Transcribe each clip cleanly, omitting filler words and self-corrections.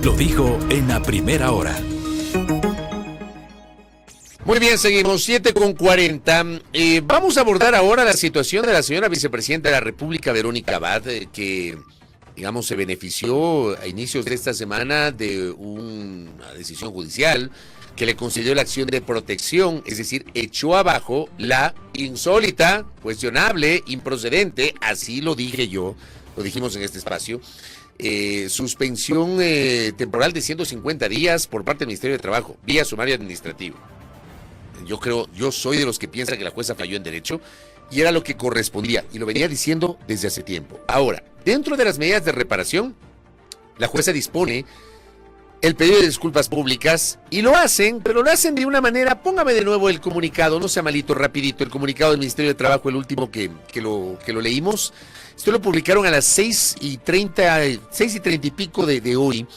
lo dijo en la primera hora. Muy bien, seguimos 7:40. Vamos a abordar ahora la situación de la señora vicepresidenta de la República, Verónica Abad, que, digamos, se benefició a inicios de esta semana de una decisión judicial que le concedió la acción de protección, es decir, echó abajo la insólita, cuestionable, improcedente, así lo dije yo, lo dijimos en este espacio, suspensión temporal de 150 días por parte del Ministerio de Trabajo, vía sumario administrativo. Yo soy de los que piensan que la jueza falló en derecho y era lo que correspondía, y lo venía diciendo desde hace tiempo. Ahora, dentro de las medidas de reparación, la jueza dispone el pedido de disculpas públicas y lo hacen, pero lo hacen de una manera, póngame de nuevo el comunicado, no sea malito, rapidito, el comunicado del Ministerio de Trabajo, el último que lo leímos. Esto lo publicaron a las 6:30 y pico de hoy.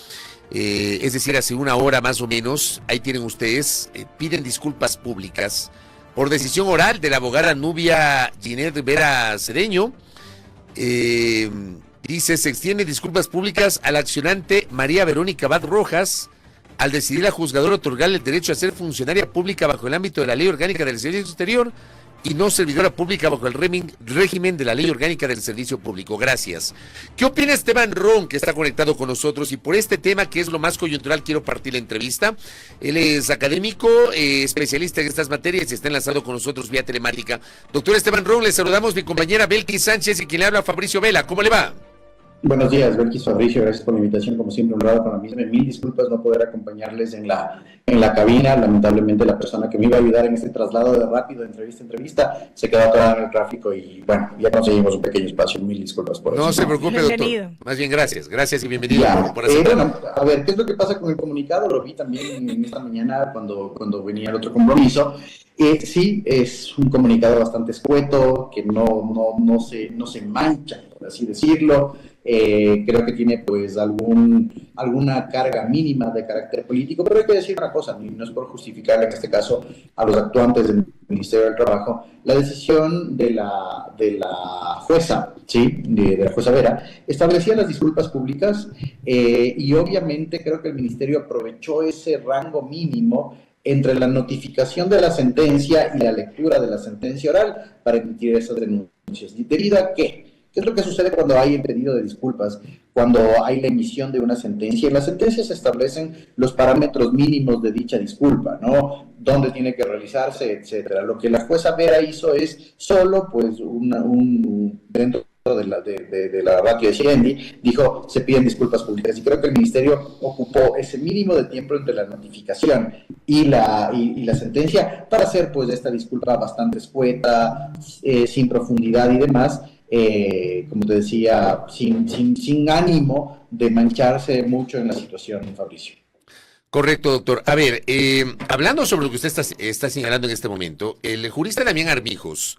Es decir, hace una hora más o menos. Ahí tienen ustedes, piden disculpas públicas por decisión oral de la abogada Nubia Ginette Vera Cedeño. Dice, se extienden disculpas públicas al accionante María Verónica Abad Rojas al decidir la juzgadora otorgarle el derecho a ser funcionaria pública bajo el ámbito de la Ley Orgánica del Servicio Exterior y no servidora pública bajo el régimen de la Ley Orgánica del Servicio Público. Gracias. ¿Qué opina Esteban Ron, que está conectado con nosotros? Y por este tema, que es lo más coyuntural, quiero partir la entrevista. Él es académico, especialista en estas materias y está enlazado con nosotros vía telemática. Doctor Esteban Ron, le saludamos, mi compañera Belkis Sánchez y quien le habla, Fabricio Vela. ¿Cómo le va? Buenos días, Belkis, Fabricio, gracias por la invitación, como siempre, honrado con la misma. Mil disculpas no poder acompañarles en la cabina. Lamentablemente la persona que me iba a ayudar en este traslado de rápido, de entrevista a entrevista, se quedó atorada en el tráfico y bueno, ya conseguimos un pequeño espacio. Mil disculpas por eso. No se preocupe, doctor. Más bien, gracias y bienvenido. Bueno, a ver, ¿qué es lo que pasa con el comunicado? Lo vi también en esta mañana cuando venía el otro compromiso. Sí, es un comunicado bastante escueto, que no se mancha, por así decirlo. Creo que tiene pues alguna carga mínima de carácter político, pero hay que decir una cosa, no es por justificar en este caso a los actuantes del Ministerio del Trabajo. La decisión de la jueza, ¿sí? de la jueza Vera, establecía las disculpas públicas y obviamente creo que el Ministerio aprovechó ese rango mínimo entre la notificación de la sentencia y la lectura de la sentencia oral para emitir esas denuncias. ¿Debido a qué? ¿Qué es lo que sucede cuando hay el pedido de disculpas? Cuando hay la emisión de una sentencia. En la sentencia se establecen los parámetros mínimos de dicha disculpa, ¿no? Dónde tiene que realizarse, etcétera. Lo que la jueza Vera hizo es solo, pues, dentro de la ratio de Siendi, dijo, se piden disculpas públicas. Y creo que el Ministerio ocupó ese mínimo de tiempo entre la notificación y la sentencia para hacer, pues, esta disculpa bastante escueta, sin profundidad y demás. Como te decía, sin ánimo de mancharse mucho en la situación, Fabricio. Correcto, doctor. A ver, hablando sobre lo que usted está señalando en este momento, el jurista Damián Armijos,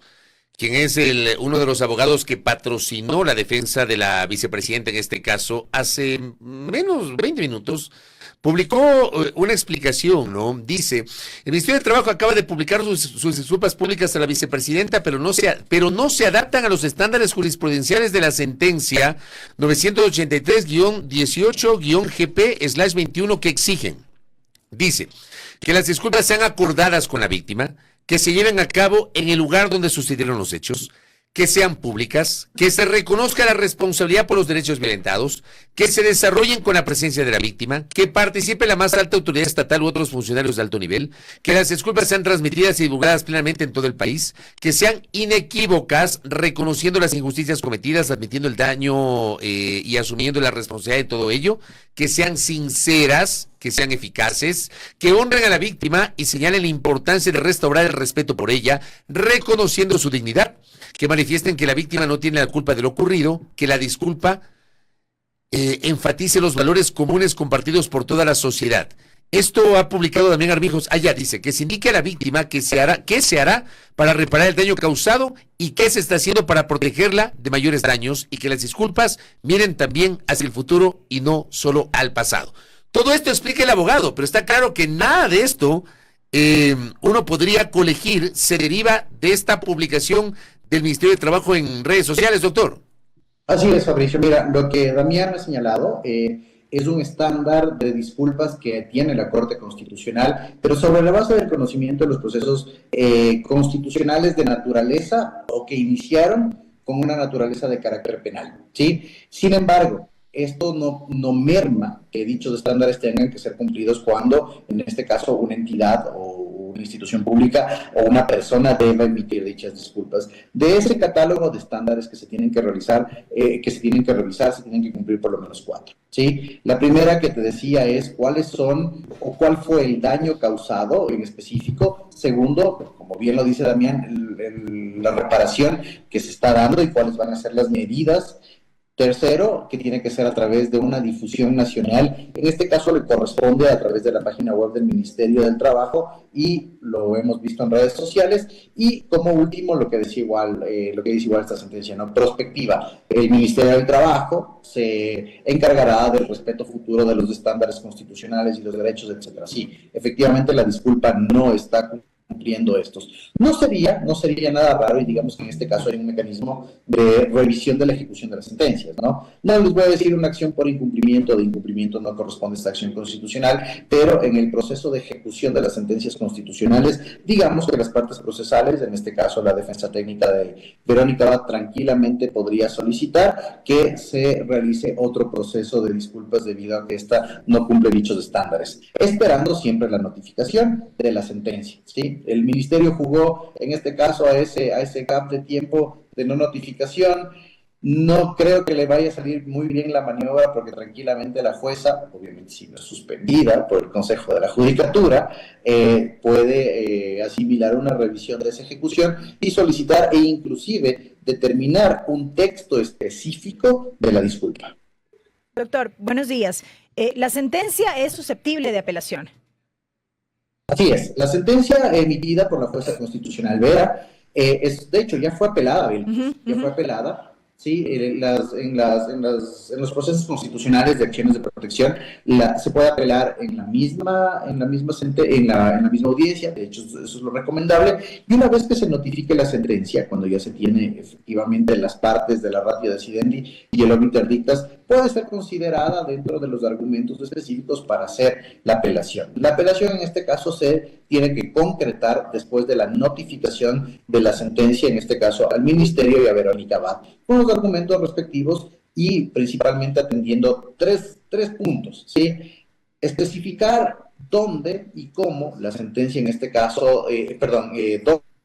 quien es uno de los abogados que patrocinó la defensa de la vicepresidenta en este caso, hace menos 20 minutos, publicó una explicación, ¿no? Dice, el Ministerio de Trabajo acaba de publicar sus disculpas públicas a la vicepresidenta, pero no se adaptan a los estándares jurisprudenciales de la sentencia 983-18-GP/21 que exigen. Dice, que las disculpas sean acordadas con la víctima, que se lleven a cabo en el lugar donde sucedieron los hechos, que sean públicas, que se reconozca la responsabilidad por los derechos violentados, que se desarrollen con la presencia de la víctima, que participe la más alta autoridad estatal u otros funcionarios de alto nivel, que las disculpas sean transmitidas y divulgadas plenamente en todo el país, que sean inequívocas, reconociendo las injusticias cometidas, admitiendo el daño y asumiendo la responsabilidad de todo ello, que sean sinceras, que sean eficaces, que honren a la víctima y señalen la importancia de restaurar el respeto por ella, reconociendo su dignidad, que manifiesten que la víctima no tiene la culpa de lo ocurrido, que la disculpa enfatice los valores comunes compartidos por toda la sociedad. Esto ha publicado Damián Armijos. Allá dice que se indique a la víctima qué se hará para reparar el daño causado y qué se está haciendo para protegerla de mayores daños, y que las disculpas miren también hacia el futuro y no solo al pasado. Todo esto explica el abogado, pero está claro que nada de esto uno podría colegir, se deriva de esta publicación del Ministerio de Trabajo en redes sociales, doctor. Así es, Fabricio. Mira, lo que Damián ha señalado es un estándar de disculpas que tiene la Corte Constitucional, pero sobre la base del conocimiento de los procesos constitucionales de naturaleza o que iniciaron con una naturaleza de carácter penal, ¿sí? Sin embargo, esto no merma que dichos estándares tengan que ser cumplidos cuando, en este caso, una entidad o una institución pública o una persona deba emitir dichas disculpas. De ese catálogo de estándares que se tienen que realizar, se tienen que cumplir por lo menos 4, ¿sí? La primera que te decía es cuáles son o cuál fue el daño causado en específico. Segundo, como bien lo dice Damián, la reparación que se está dando y cuáles van a ser las medidas. Tercero, que tiene que ser a través de una difusión nacional. En este caso le corresponde a través de la página web del Ministerio del Trabajo y lo hemos visto en redes sociales. Y como último, lo que dice igual esta sentencia, ¿no? Prospectiva. El Ministerio del Trabajo se encargará del respeto futuro de los estándares constitucionales y los derechos, etcétera. Sí, efectivamente la disculpa no está cumpliendo estos. No sería nada raro, y digamos que en este caso hay un mecanismo de revisión de la ejecución de las sentencias, ¿no? No les voy a decir una acción por incumplimiento, de incumplimiento no corresponde a esta acción constitucional, pero en el proceso de ejecución de las sentencias constitucionales, digamos que las partes procesales, en este caso la defensa técnica de Verónica Abad, tranquilamente podría solicitar que se realice otro proceso de disculpas debido a que ésta no cumple dichos estándares, esperando siempre la notificación de la sentencia, ¿sí? El ministerio jugó en este caso a ese gap de tiempo de no notificación. No creo que le vaya a salir muy bien la maniobra porque tranquilamente la jueza, obviamente si no es suspendida por el Consejo de la Judicatura, puede asimilar una revisión de esa ejecución y solicitar e inclusive determinar un texto específico de la disculpa. Doctor, buenos días. La sentencia es susceptible de apelación. Así es, la sentencia emitida por la jueza constitucional Vera, de hecho ya fue apelada, fue apelada. Sí, en los procesos constitucionales de acciones de protección se puede apelar en la misma audiencia. De hecho eso es lo recomendable, y una vez que se notifique la sentencia, cuando ya se tiene efectivamente las partes de la ratio decidendi y el obiter dictas, puede ser considerada dentro de los argumentos específicos para hacer la apelación. La apelación en este caso se tiene que concretar después de la notificación de la sentencia, en este caso al Ministerio y a Verónica Abad, con los argumentos respectivos y principalmente atendiendo tres puntos, ¿sí? Especificar dónde y cómo la sentencia en este caso,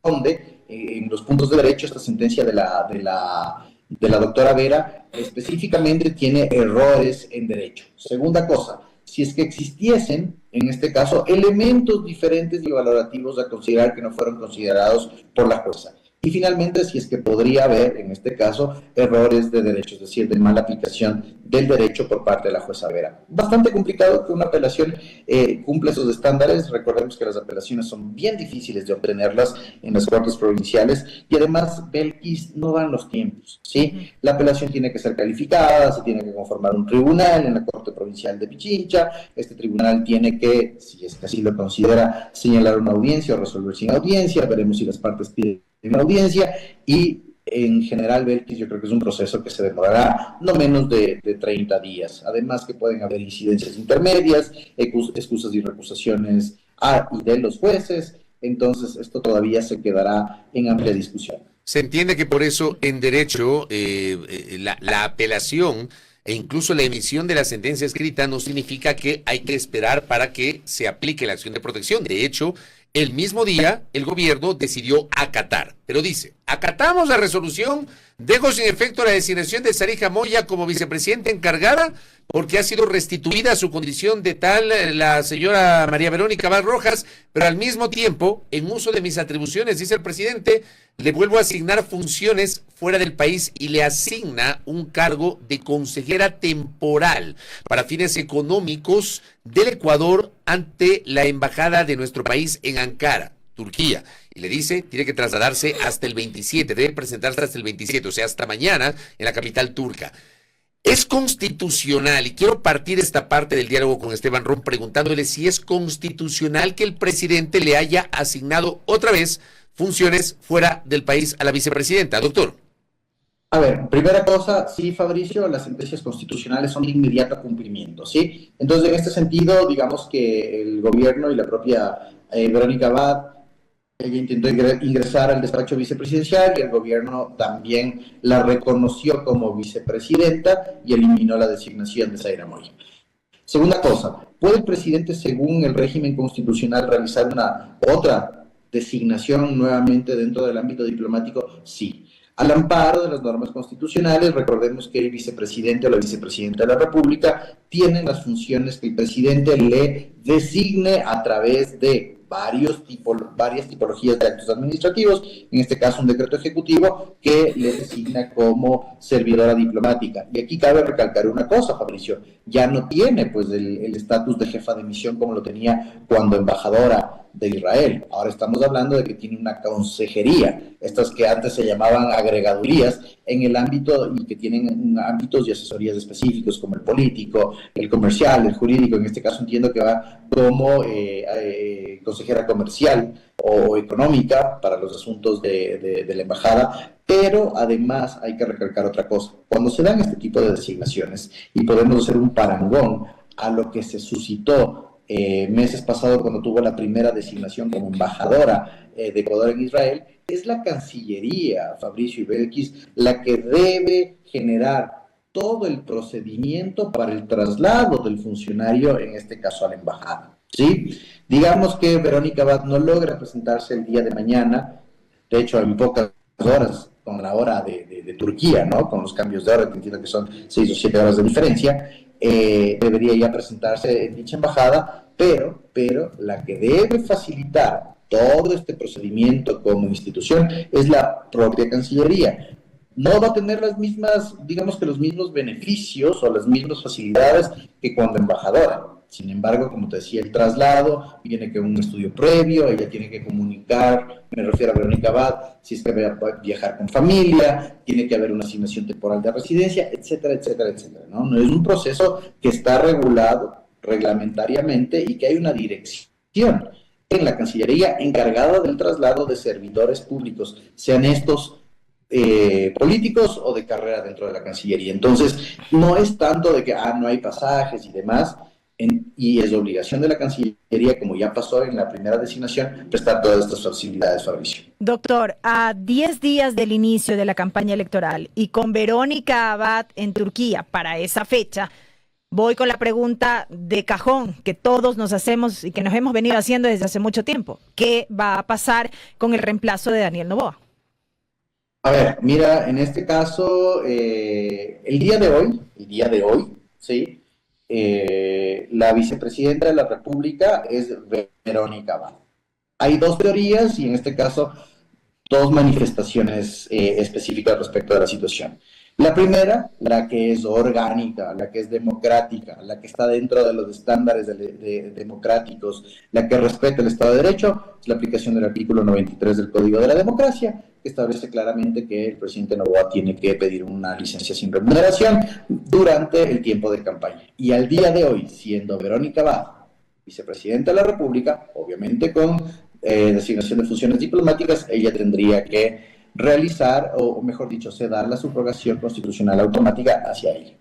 dónde en los puntos de derecho esta sentencia de la doctora Vera específicamente tiene errores en derecho. Segunda cosa, si es que existiesen, en este caso, elementos diferentes y valorativos a considerar que no fueron considerados por la jueza. Y finalmente, si es que podría haber, en este caso, errores de derecho, es decir, de mala aplicación del derecho por parte de la jueza Vera. Bastante complicado que una apelación cumpla esos estándares. Recordemos que las apelaciones son bien difíciles de obtenerlas en las cortes provinciales y además, Belkis, no dan los tiempos, ¿sí? La apelación tiene que ser calificada, se tiene que conformar un tribunal en la Corte Provincial de Pichincha. Este tribunal tiene que, si es que así lo considera, señalar una audiencia o resolver sin audiencia. Veremos si las partes piden una audiencia y en general, Belkis, yo creo que es un proceso que se demorará no menos de 30 días. Además que pueden haber incidencias intermedias, excusas y recusaciones a y de los jueces. Entonces, esto todavía se quedará en amplia discusión. Se entiende que por eso en derecho la apelación e incluso la emisión de la sentencia escrita no significa que hay que esperar para que se aplique la acción de protección. De hecho, el mismo día, el gobierno decidió acatar, pero dice, acatamos la resolución, dejo sin efecto la designación de Sarija Moya como vicepresidenta encargada porque ha sido restituida a su condición de tal la señora María Verónica Abad Rojas, pero al mismo tiempo, en uso de mis atribuciones, dice el presidente, le vuelvo a asignar funciones fuera del país y le asigna un cargo de consejera temporal para fines económicos del Ecuador ante la embajada de nuestro país en Ankara, Turquía. Y le dice, tiene que trasladarse hasta el 27, debe presentarse hasta el 27, o sea, hasta mañana en la capital turca. Es constitucional, y quiero partir esta parte del diálogo con Esteban Ron preguntándole si es constitucional que el presidente le haya asignado otra vez funciones fuera del país a la vicepresidenta. Doctor. A ver, primera cosa, sí, Fabricio, las sentencias constitucionales son de inmediato cumplimiento, ¿sí? Entonces, en este sentido, digamos que el gobierno y la propia Verónica Abad, ella intentó ingresar al despacho vicepresidencial y el gobierno también la reconoció como vicepresidenta y eliminó la designación de Zaira Moya. Segunda cosa, ¿puede el presidente, según el régimen constitucional, realizar una otra designación nuevamente dentro del ámbito diplomático? Sí. Al amparo de las normas constitucionales, recordemos que el vicepresidente o la vicepresidenta de la República tienen las funciones que el presidente le designe a través de varias tipologías de actos administrativos, en este caso un decreto ejecutivo que le designa como servidora diplomática. Y aquí cabe recalcar una cosa, Fabricio, ya no tiene pues el estatus de jefa de misión como lo tenía cuando embajadora de Israel. Ahora estamos hablando de que tiene una consejería, estas que antes se llamaban agregadurías, en el ámbito y que tienen ámbitos y asesorías específicos como el político, el comercial, el jurídico. En este caso entiendo que va como consejera comercial o económica para los asuntos de la embajada, pero además hay que recalcar otra cosa. Cuando se dan este tipo de designaciones, y podemos hacer un parangón a lo que se suscitó meses pasados cuando tuvo la primera designación como embajadora de Ecuador en Israel, es la Cancillería, Fabricio y Belkis, la que debe generar todo el procedimiento para el traslado del funcionario, en este caso a la embajada, ¿sí? Digamos que Verónica Abad no logra presentarse el día de mañana, de hecho en pocas horas, con la hora de Turquía, ¿no? Con los cambios de hora, que entiendo que son 6 o 7 horas de diferencia, debería ya presentarse en dicha embajada, pero la que debe facilitar todo este procedimiento como institución es la propia Cancillería. No va a tener las mismas, digamos que los mismos beneficios o las mismas facilidades que cuando embajadora. Sin embargo, como te decía, el traslado viene con un estudio previo, ella tiene que comunicar, me refiero a Verónica Abad, si es que va a viajar con familia, tiene que haber una asignación temporal de residencia, etcétera, etcétera, etcétera, ¿no? No es un proceso que está regulado reglamentariamente y que hay una dirección en la Cancillería encargada del traslado de servidores públicos, sean estos políticos o de carrera dentro de la Cancillería. Entonces, no es tanto de que no hay pasajes y demás, y es obligación de la Cancillería, como ya pasó en la primera designación, prestar todas estas facilidades, Fabricio. Doctor, a 10 días del inicio de la campaña electoral y con Verónica Abad en Turquía para esa fecha, voy con la pregunta de cajón que todos nos hacemos y que nos hemos venido haciendo desde hace mucho tiempo. ¿Qué va a pasar con el reemplazo de Daniel Noboa? A ver, mira, en este caso, el día de hoy, ¿sí? La vicepresidenta de la República es Verónica Abad. Hay dos teorías y en este caso dos manifestaciones específicas respecto de la situación. La primera, la que es orgánica, la que es democrática, la que está dentro de los estándares democráticos, la que respeta el Estado de Derecho, es la aplicación del artículo 93 del Código de la Democracia, que establece claramente que el presidente Noboa tiene que pedir una licencia sin remuneración durante el tiempo de campaña. Y al día de hoy, siendo Verónica Abad vicepresidenta de la República, obviamente con designación de funciones diplomáticas, ella tendría que realizar, o mejor dicho, sedar la subrogación constitucional automática hacia ella.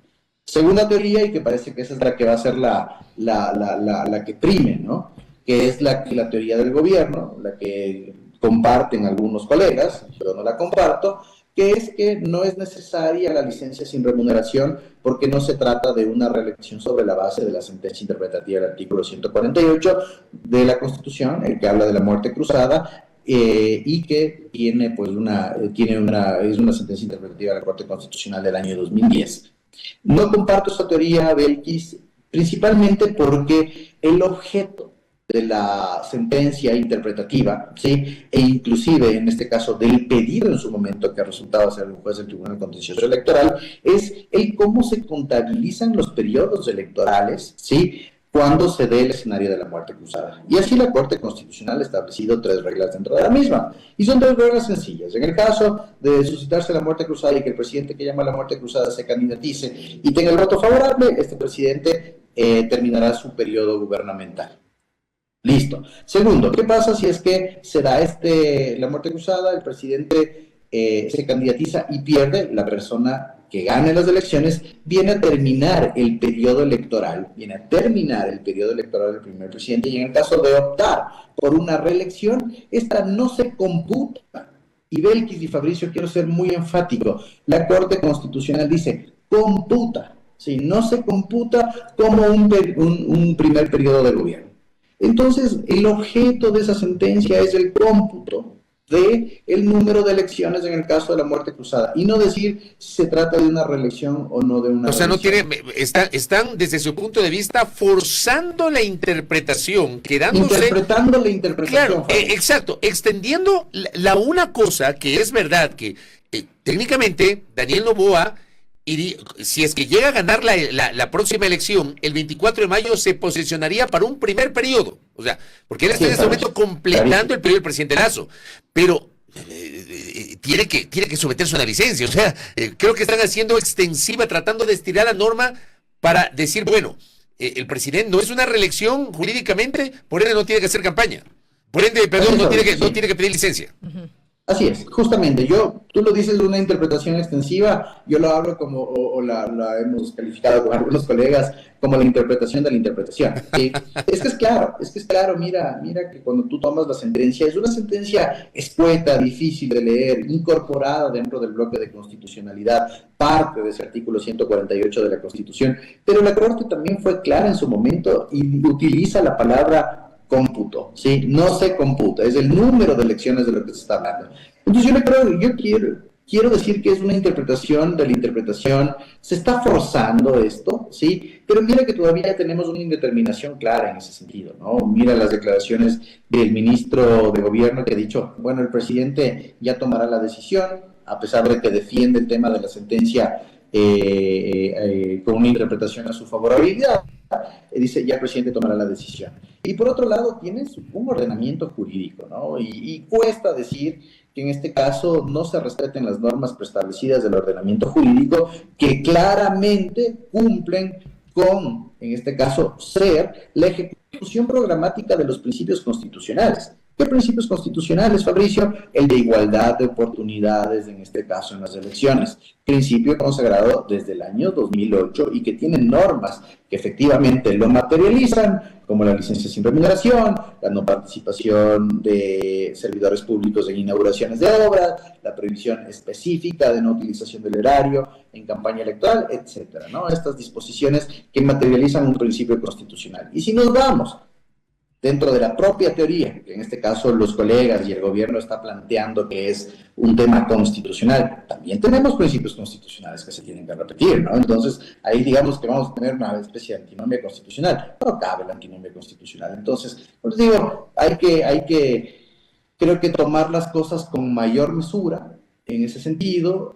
Segunda teoría, y que parece que esa es la que va a ser la que prime, ¿no? Que es la teoría del gobierno, la que comparten algunos colegas, pero no la comparto, que es que no es necesaria la licencia sin remuneración porque no se trata de una reelección sobre la base de la sentencia interpretativa del artículo 148 de la Constitución, el que habla de la muerte cruzada, y que tiene pues es una sentencia interpretativa de la Corte Constitucional del año 2010. No comparto esta teoría, Belkis, principalmente porque el objeto de la sentencia interpretativa, ¿sí? E inclusive en este caso del pedido en su momento que ha resultado ser el juez del Tribunal Contencioso Electoral, es el cómo se contabilizan los periodos electorales, ¿sí? Cuando se dé el escenario de la muerte cruzada. Y así la Corte Constitucional ha establecido 3 reglas dentro de la misma. Y son 3 reglas sencillas. En el caso de suscitarse la muerte cruzada y que el presidente que llama a la muerte cruzada se candidatice y tenga el voto favorable, este presidente terminará su periodo gubernamental. Listo. Segundo, ¿qué pasa si es que se da la muerte cruzada, el presidente se candidatiza y pierde, la persona que gane las elecciones viene a terminar el periodo electoral, del primer presidente, y en el caso de optar por una reelección, esta no se computa. Y Belkis y Fabricio, quiero ser muy enfático, la Corte Constitucional dice, computa, ¿sí? No se computa como un primer periodo de gobierno. Entonces, el objeto de esa sentencia es el cómputo de el número de elecciones en el caso de la muerte cruzada, y no decir si se trata de una reelección o no de una reelección. O sea, están desde su punto de vista forzando la interpretación, interpretando la interpretación. Claro, exacto, extendiendo una cosa que es verdad, que técnicamente Daniel Noboa, si es que llega a ganar la próxima elección, el 24 de mayo se posicionaría para un primer periodo. O sea, porque él está en este momento completando el periodo del presidente Lasso. Pero tiene que someterse a una licencia. O sea, creo que están haciendo extensiva, tratando de estirar la norma para decir, bueno, el presidente no es una reelección jurídicamente, por ende no tiene que hacer campaña. Por ende, perdón, no tiene que pedir licencia. Uh-huh. Así es, justamente, tú lo dices de una interpretación extensiva, yo lo hablo como, o la hemos calificado con algunos colegas como la interpretación de la interpretación. ¿Sí? Es que es claro, mira que cuando tú tomas la sentencia, es una sentencia escueta, difícil de leer, incorporada dentro del bloque de constitucionalidad, parte de ese artículo 148 de la Constitución, pero la Corte también fue clara en su momento y utiliza la palabra cómputo, ¿sí? No se computa, es el número de elecciones de lo que se está hablando. Entonces yo quiero decir que es una interpretación de la interpretación, se está forzando esto, ¿sí? Pero mira que todavía tenemos una indeterminación clara en ese sentido, ¿no? Mira las declaraciones del ministro de Gobierno que ha dicho, bueno, el presidente ya tomará la decisión, a pesar de que defiende el tema de la sentencia con una interpretación a su favorabilidad. Dice, ya el presidente tomará la decisión. Y por otro lado, tienes un ordenamiento jurídico, ¿no? Y cuesta decir que en este caso no se respeten las normas preestablecidas del ordenamiento jurídico que claramente cumplen con, en este caso, ser la ejecución programática de los principios constitucionales. ¿Qué principios constitucionales, Fabricio? El de igualdad de oportunidades, en este caso en las elecciones. Principio consagrado desde el año 2008 y que tiene normas que efectivamente lo materializan, como la licencia sin remuneración, la no participación de servidores públicos en inauguraciones de obras, la prohibición específica de no utilización del erario en campaña electoral, etcétera, ¿no? Estas disposiciones que materializan un principio constitucional. Y si nos vamos dentro de la propia teoría, que en este caso los colegas y el gobierno está planteando que es un tema constitucional, también tenemos principios constitucionales que se tienen que repetir, ¿no? Entonces, ahí digamos que vamos a tener una especie de antinomia constitucional. No cabe la antinomia constitucional. Entonces, pues digo, hay que, creo que tomar las cosas con mayor mesura, en ese sentido,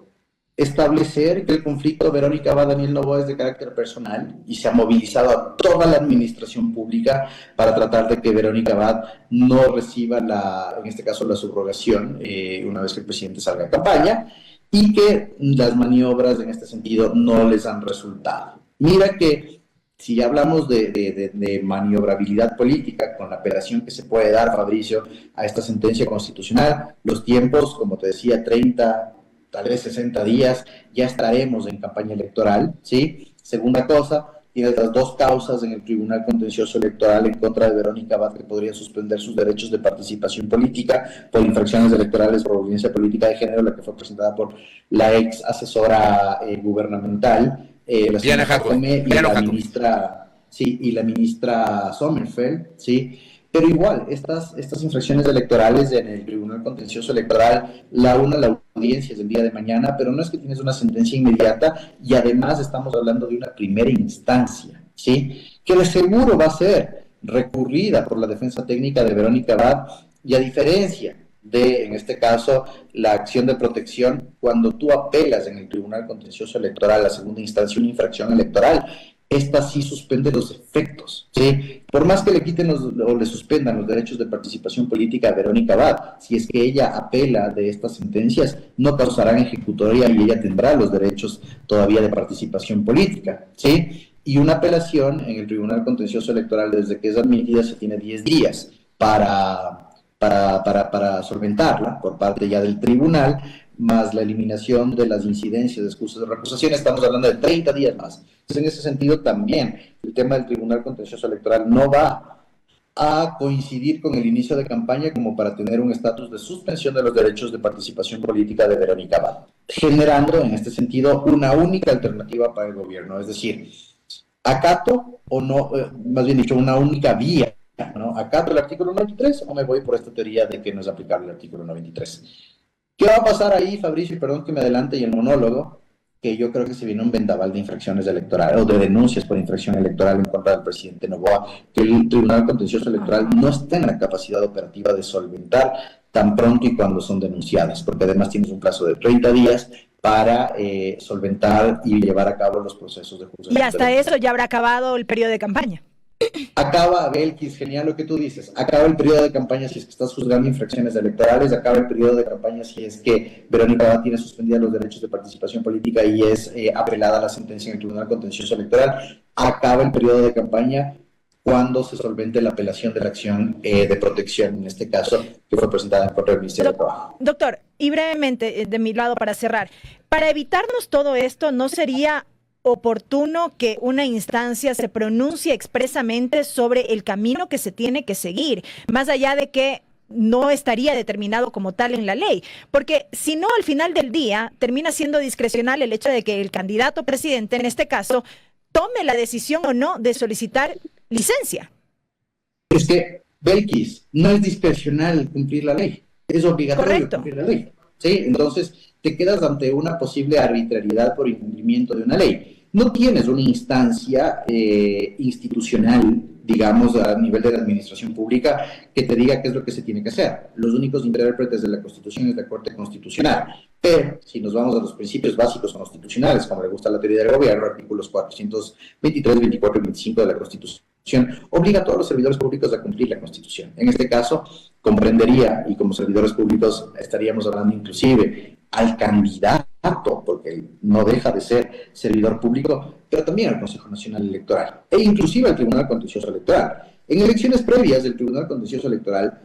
establecer que el conflicto Verónica Abad-Daniel Noboa es de carácter personal y se ha movilizado a toda la administración pública para tratar de que Verónica Abad no reciba en este caso la subrogación una vez que el presidente salga a campaña, y que las maniobras en este sentido no les han resultado. Mira que si ya hablamos de maniobrabilidad política con la apelación que se puede dar, Fabricio, a esta sentencia constitucional, los tiempos, como te decía, 30, tal vez 60 días, ya estaremos en campaña electoral, ¿sí? Segunda cosa, tienes las dos causas en el Tribunal Contencioso Electoral en contra de Verónica Abad que podría suspender sus derechos de participación política por infracciones electorales por violencia política de género, la que fue presentada por la ex asesora gubernamental, la señora Jacome, y la ministra Sommerfeld, ¿sí? Pero igual, estas infracciones electorales en el Tribunal Contencioso Electoral, la audiencia es el día de mañana, pero no es que tienes una sentencia inmediata, y además estamos hablando de una primera instancia, ¿sí? Que de seguro va a ser recurrida por la defensa técnica de Verónica Abad, y a diferencia de, en este caso, la acción de protección, cuando tú apelas en el Tribunal Contencioso Electoral a segunda instancia una infracción electoral, esta sí suspende los efectos, ¿sí? Por más que le quiten o le suspendan los derechos de participación política a Verónica Abad, si es que ella apela de estas sentencias, no causarán ejecutoria y ella tendrá los derechos todavía de participación política, ¿sí? Y una apelación en el Tribunal Contencioso Electoral, desde que es admitida, se tiene 10 días para solventarla por parte ya del tribunal. más la eliminación de las incidencias de excusas de recusación, estamos hablando de 30 días más. Entonces, en ese sentido también, el tema del Tribunal Contencioso Electoral no va a coincidir con el inicio de campaña como para tener un estatus de suspensión de los derechos de participación política de Verónica Abad, generando en este sentido una única alternativa para el gobierno, es decir, acato o no, más bien dicho, una única vía, ¿no? ¿Acato el artículo 93 o me voy por esta teoría de que no es aplicable el artículo 93? ¿Qué va a pasar ahí, Fabricio? Y perdón que me adelante y el monólogo, que yo creo que se viene un vendaval de infracciones electorales o de denuncias por infracción electoral en contra del presidente Noboa, que el Tribunal Contencioso Electoral no está en la capacidad operativa de solventar tan pronto y cuando son denunciadas, porque además tienes un plazo de 30 días para solventar y llevar a cabo los procesos de juzgación. Y hasta eso ya habrá acabado el periodo de campaña. Acaba, Belkis, genial lo que tú dices, acaba el periodo de campaña si es que estás juzgando infracciones electorales, acaba el periodo de campaña si es que Verónica Abad tiene suspendidos los derechos de participación política y es apelada la sentencia en el Tribunal Contencioso Electoral, acaba el periodo de campaña cuando se solvente la apelación de la acción de protección, en este caso, que fue presentada en contra del Ministerio de Trabajo. Doctor, y brevemente, de mi lado para cerrar, para evitarnos todo esto, ¿no sería oportuno que una instancia se pronuncie expresamente sobre el camino que se tiene que seguir, más allá de que no estaría determinado como tal en la ley? Porque si no, al final del día termina siendo discrecional el hecho de que el candidato presidente, en este caso, tome la decisión o no de solicitar licencia. Es que, Belkis, no es discrecional cumplir la ley, es obligatorio cumplir la ley. ¿Sí? Entonces, te quedas ante una posible arbitrariedad por incumplimiento de una ley. No tienes una instancia institucional, digamos, a nivel de la administración pública, que te diga qué es lo que se tiene que hacer. Los únicos intérpretes de la Constitución es la Corte Constitucional. Pero, si nos vamos a los principios básicos constitucionales, como le gusta la teoría del gobierno, artículos 423, 24 y 25 de la Constitución, obliga a todos los servidores públicos a cumplir la Constitución. En este caso, comprendería, y como servidores públicos estaríamos hablando inclusive al candidato, porque no deja de ser servidor público, pero también al Consejo Nacional Electoral, e inclusive al Tribunal Contencioso Electoral. En elecciones previas, el Tribunal Contencioso Electoral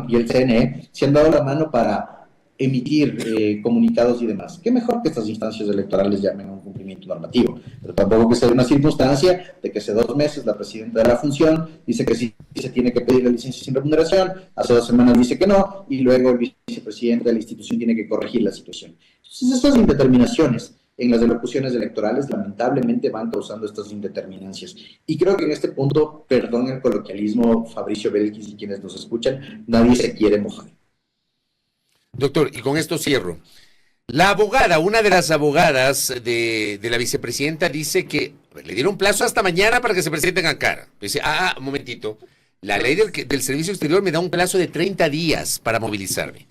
y el CNE se han dado la mano para emitir comunicados y demás. ¿Qué mejor que estas instancias electorales llamen a un cumplimiento normativo? Pero tampoco que sea una circunstancia de que hace 2 meses la presidenta de la función dice que sí se tiene que pedir la licencia sin remuneración, hace 2 semanas dice que no, y luego el vicepresidente de la institución tiene que corregir la situación. Entonces, estas indeterminaciones en las elocuciones electorales lamentablemente van causando estas indeterminancias. Y creo que en este punto, perdón el coloquialismo, Fabricio Belkis y quienes nos escuchan, nadie se quiere mojar. Doctor, y con esto cierro. La abogada, una de las abogadas de la vicepresidenta dice que le dieron plazo hasta mañana para que se presenten a cara. Dice, un momentito, la ley del Servicio Exterior me da un plazo de 30 días para movilizarme.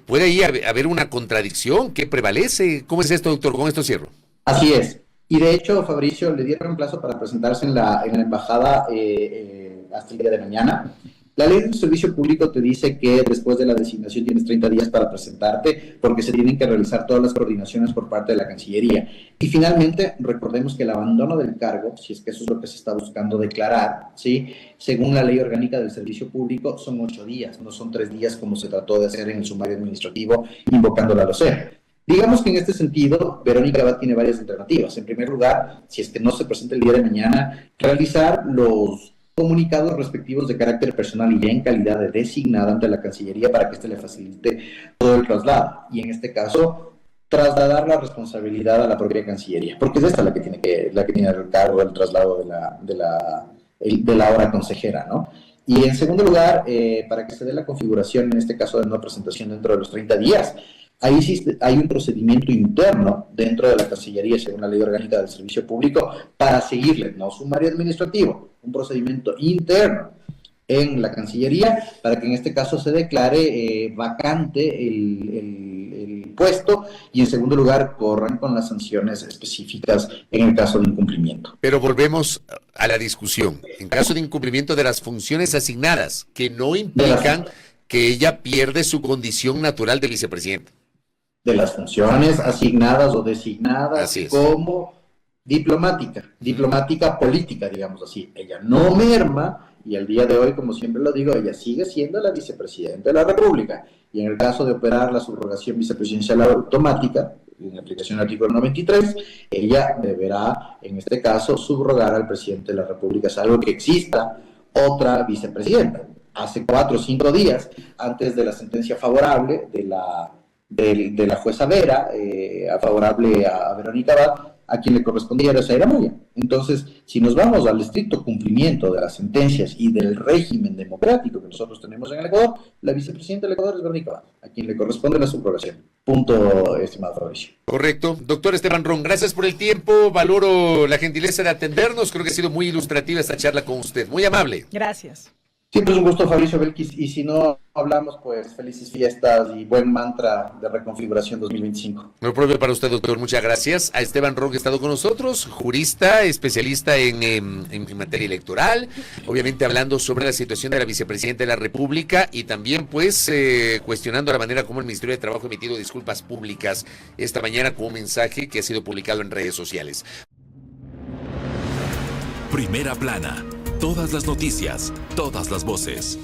¿Puede ahí haber una contradicción? ¿Qué prevalece? ¿Cómo es esto, doctor? Con esto cierro. Así es. Y de hecho, Fabricio, le dieron plazo para presentarse en la embajada hasta el día de mañana. La ley del servicio público te dice que después de la designación tienes 30 días para presentarte porque se tienen que realizar todas las coordinaciones por parte de la Cancillería. Y finalmente, recordemos que el abandono del cargo, si es que eso es lo que se está buscando declarar, ¿sí? Según la ley orgánica del servicio público, son 8 días, no son 3 días como se trató de hacer en el sumario administrativo invocando la LOCEA. Digamos que en este sentido, Verónica Abad tiene varias alternativas. En primer lugar, si es que no se presenta el día de mañana, realizar los comunicados respectivos de carácter personal y ya en calidad de designada ante la Cancillería para que éste le facilite todo el traslado. Y en este caso, trasladar la responsabilidad a la propia Cancillería, porque es esta la que tiene el cargo del traslado de la hora consejera, ¿no? Y en segundo lugar, para que se dé la configuración, en este caso de no presentación dentro de los 30 días, ahí sí hay un procedimiento interno dentro de la Cancillería, según la Ley Orgánica del Servicio Público, para seguirle, no sumario administrativo, un procedimiento interno en la Cancillería, para que en este caso se declare vacante el puesto y en segundo lugar corran con las sanciones específicas en el caso de incumplimiento. Pero volvemos a la discusión. En caso de incumplimiento de las funciones asignadas, que no implican que ella pierde su condición natural de vicepresidenta. De las funciones asignadas o designadas como diplomática política, digamos así. Ella no merma y al día de hoy, como siempre lo digo, ella sigue siendo la vicepresidenta de la República. Y en el caso de operar la subrogación vicepresidencial automática, en aplicación del artículo 93, ella deberá, en este caso, subrogar al presidente de la República, salvo que exista otra vicepresidenta. Hace 4 o 5 días, antes de la sentencia favorable de la jueza Vera, favorable a Verónica Abad, a quien le correspondía era Zaira Moya. Entonces, si nos vamos al estricto cumplimiento de las sentencias y del régimen democrático que nosotros tenemos en el Ecuador, la vicepresidenta del Ecuador es Verónica Abad, a quien le corresponde la subrogación. Punto, estimado Fabricio. Correcto. Doctor Esteban Ron, gracias por el tiempo, valoro la gentileza de atendernos, creo que ha sido muy ilustrativa esta charla con usted, muy amable. Gracias. Siempre es un gusto, Fabricio Belkis, y si no hablamos, pues felices fiestas y buen mantra de reconfiguración 2025. Lo propio para usted, doctor, muchas gracias. A Esteban Ron, que ha estado con nosotros, jurista, especialista en materia electoral, obviamente hablando sobre la situación de la vicepresidenta de la República y también, pues, cuestionando la manera como el Ministerio de Trabajo ha emitido disculpas públicas esta mañana con un mensaje que ha sido publicado en redes sociales. Primera plana. Todas las noticias, todas las voces.